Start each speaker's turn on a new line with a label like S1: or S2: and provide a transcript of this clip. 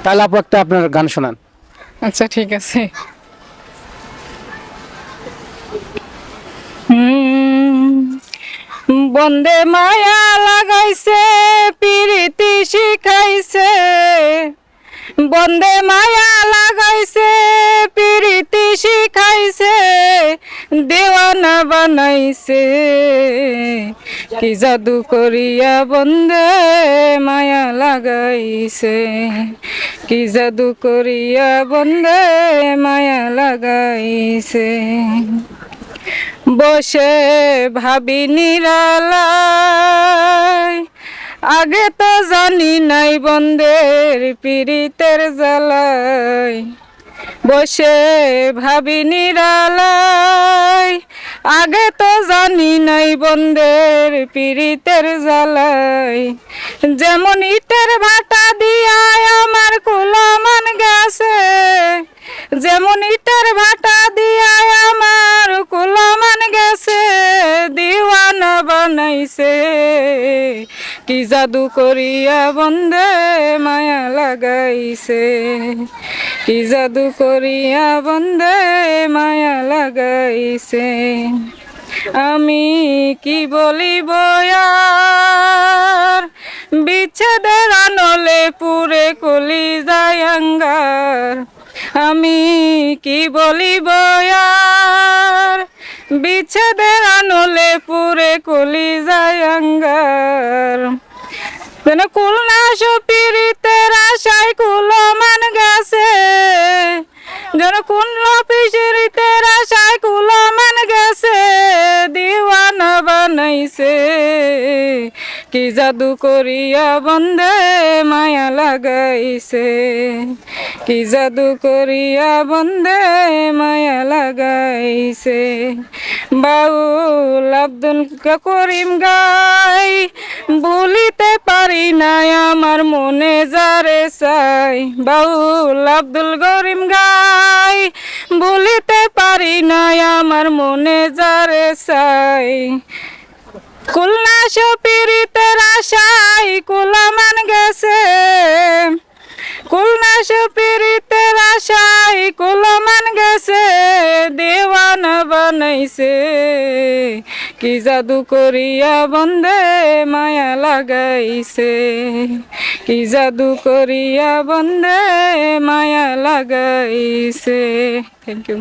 S1: তাহলে আপু একটা আপনার গান শোনান।
S2: আচ্ছা ঠিক আছে। হুম, বন্দে মায়া লাগাইছে পিরিতি শিখাইছে, বন্দে মায়া লাগাইছে পিরিতি শিখাইছে, দেওয়ানা বানাইছে, কি জাদু করিয়া বন্দে মায়া লাগাইছে, কি জাদু করিয়া বন্দে মায়া লাগাইছে। বসে ভাবি নিরালায়, আগে তো জানি নাই বন্দের পীড়িতের জ্বালায়, বসে ভাবি নিরালায়, আগে তো জানি নাই বন্দের পীড়িতের জ্বালায়, যেমন ইটের ভাটা দিয়ায় আমার কুলামান গেছে, যেমন ইটের ভাটা দিয়ায় আমার কুলামান গেছে, দিওয়ানা বানাইছে, কি জাদু করিয়া বন্দে মায়া লাগাইছে, কি জাদু করিয়া বন্দে মায়া লাগাইছে। আমি কি বলিব আর, বিচ্ছেদের আনলে পুরে কলিজায় আঙ্গার, আমি কি বলিব আর, বিচ্ছেদের আনলে পুরে কলিজায় আঙ্গার, যেন কুলনা সুপিরিতের আশায় কুলমান গেছে, যেন কুল পিসিরিতের আশায় কুলমান গেছে, দিওয়ানা বানাইছে, কি জাদু করিয়া বন্দে মায়া লাগাইছে, কি জাদু করিয়া বন্দে মায়া লাগাইছে। বাউল আব্দুল করিম গাই, ভুলিতে পারি নাই আমার মনে যারে চাই, বাউল আব্দুল করিম গাই, ভুলিতে পারি নাই আমার মনে যারে চাই, কুলনা সুপিরিতের আশায় কুলামান গেছে, কুলনা সুপিরিতের আশায় কুলমান গেছে, দেওয়ানা বানাইছে, কি জাদু করিয়া বন্দে মায়া লাগাইছে, কি জাদু করিয়া বন্দে মায়া লাগাইছে। Thank you.